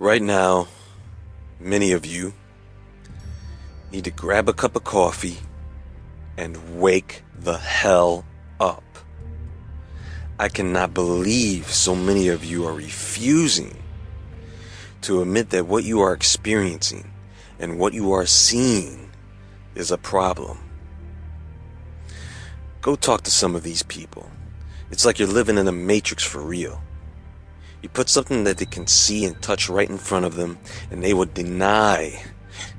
Right now, many of you need to grab a cup of coffee and wake the hell up. I cannot believe so many of you are refusing to admit that what you are experiencing and what you are seeing is a problem. Go talk to some of these people. It's like you're living in a matrix for real. You put something that they can see and touch right in front of them, and they will deny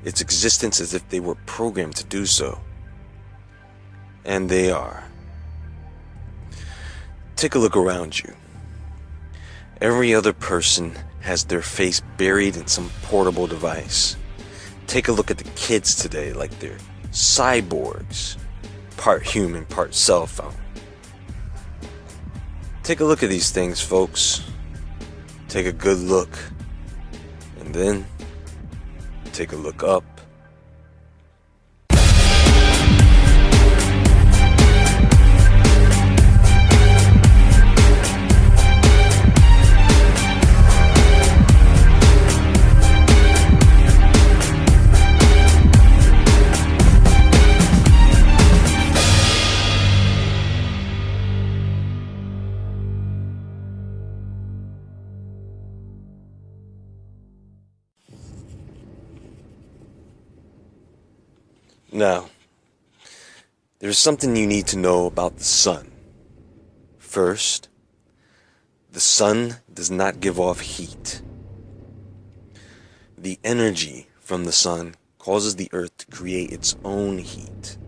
its existence as if they were programmed to do so. And they are. Take a look around you. Every other person has their face buried in some portable device. Take a look at the kids today like they're cyborgs, part human, part cell phone. Take a look at these things, folks. Take a good look, and then take a look up. Now, there's something you need to know about the sun. First, the sun does not give off heat. The energy from the sun causes the earth to create its own heat.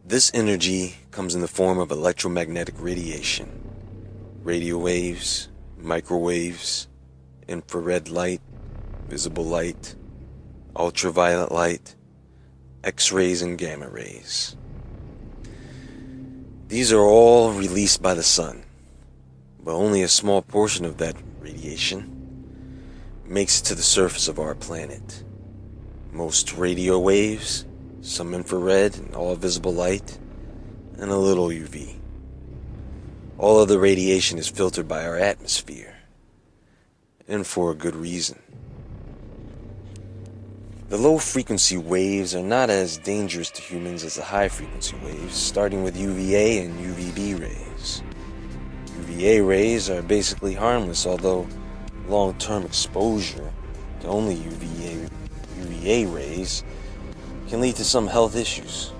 This energy comes in the form of electromagnetic radiation, radio waves, microwaves, infrared light, visible light, ultraviolet light, X-rays and gamma rays. These are all released by the sun, but only a small portion of that radiation makes it to the surface of our planet. Most radio waves, some infrared and all visible light, and a little UV. All of the radiation is filtered by our atmosphere, and for a good reason. The low-frequency waves are not as dangerous to humans as the high-frequency waves, starting with UVA and UVB rays. UVA rays are basically harmless, although long-term exposure to only UVA rays can lead to some health issues.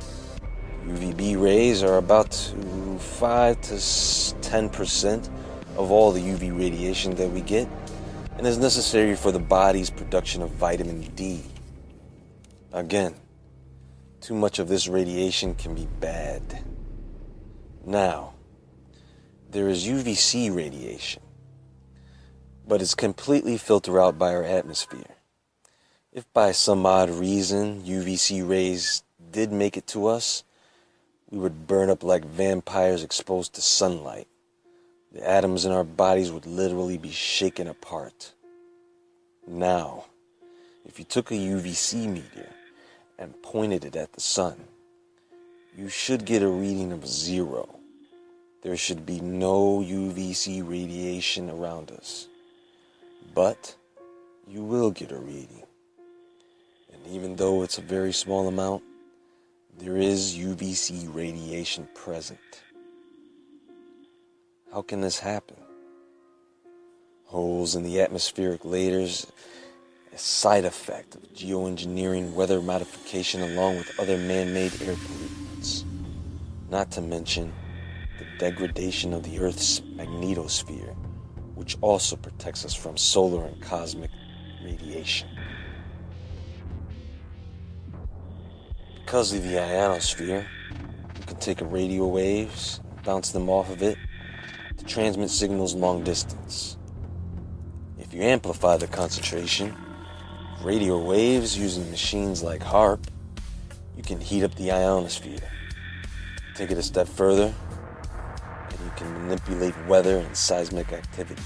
UVB rays are about 5 to 10% of all the UV radiation that we get, and is necessary for the body's production of vitamin D. Again, too much of this radiation can be bad. Now, there is UVC radiation, but it's completely filtered out by our atmosphere. If by some odd reason UVC rays did make it to us, we would burn up like vampires exposed to sunlight. The atoms in our bodies would literally be shaken apart. Now, if you took a UVC meter and pointed it at the sun, you should get a reading of 0. There should be no UVC radiation around us. But you will get a reading. And even though it's a very small amount, there is UVC radiation present. How can this happen? Holes in the atmospheric layers, a side effect of geoengineering, weather modification, along with other man-made air pollutants. Not to mention the degradation of the Earth's magnetosphere, which also protects us from solar and cosmic radiation. Because of the ionosphere, you can take radio waves, bounce them off of it to transmit signals long distance. If you amplify the concentration of radio waves using machines like HAARP, you can heat up the ionosphere. Take it a step further, and you can manipulate weather and seismic activity.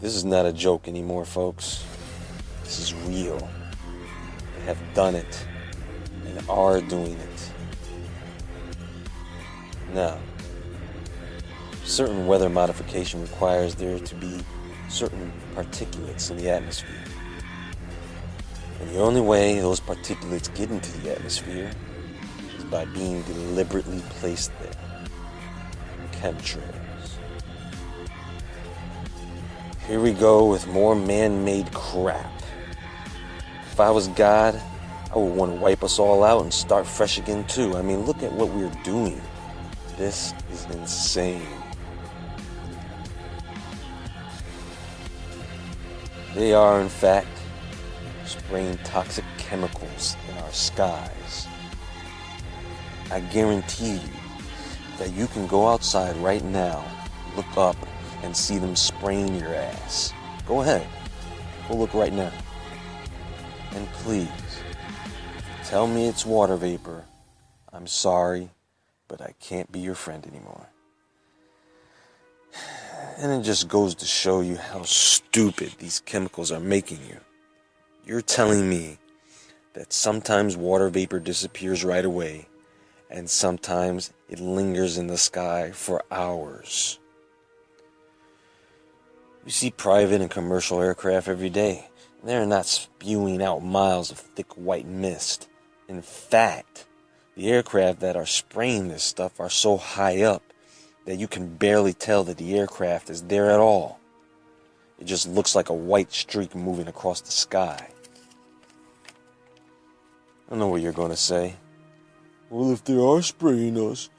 This is not a joke anymore, folks. This is real. They have done it and are doing it. Now, certain weather modification requires there to be certain particulates in the atmosphere. And the only way those particulates get into the atmosphere is by being deliberately placed there. Chemtrails. Here we go with more man-made crap. If I was God, I would want to wipe us all out and start fresh again too. I mean, look at what we're doing. This is insane. They are, in fact, spraying toxic chemicals in our skies. I guarantee you that you can go outside right now, look up, and see them spraying your ass. Go ahead. Go look right now. And please, if you tell me it's water vapor, I'm sorry, but I can't be your friend anymore. And it just goes to show you how stupid these chemicals are making you. You're telling me that sometimes water vapor disappears right away, and sometimes it lingers in the sky for hours. You see private and commercial aircraft every day. They're not spewing out miles of thick white mist. In fact, the aircraft that are spraying this stuff are so high up that you can barely tell that the aircraft is there at all. It just looks like a white streak moving across the sky. I know what you're going to say. Well, if they are spraying us,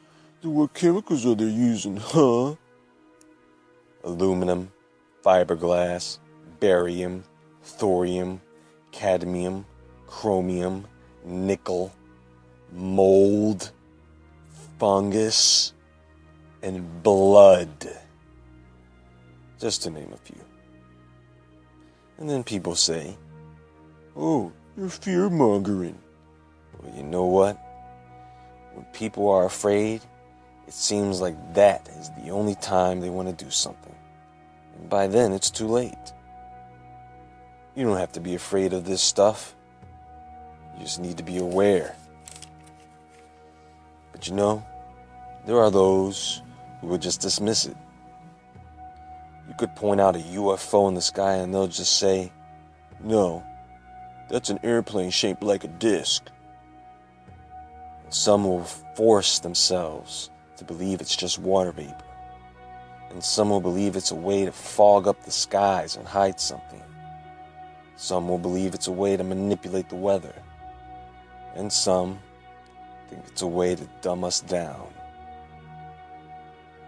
then what chemicals are they using, huh? Aluminum, fiberglass, barium, thorium, cadmium, chromium, nickel, mold, fungus, and blood. Just to name a few. And then people say, oh, you're fear-mongering. Well, you know what? When people are afraid, it seems like that is the only time they want to do something. And by then, it's too late. You don't have to be afraid of this stuff. You just need to be aware. But you know, there are those who will just dismiss it. You could point out a UFO in the sky and they'll just say, no, that's an airplane shaped like a disc. And some will force themselves to believe it's just water vapor. And some will believe it's a way to fog up the skies and hide something. Some will believe it's a way to manipulate the weather. And some think it's a way to dumb us down.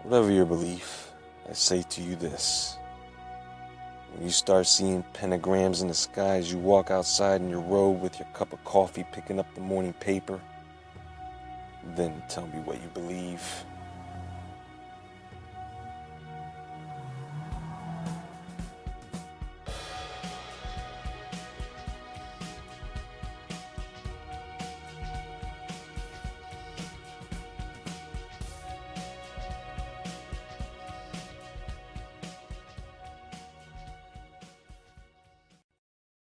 Whatever your belief, I say to you this. When you start seeing pentagrams in the sky as you walk outside in your robe with your cup of coffee picking up the morning paper, then tell me what you believe.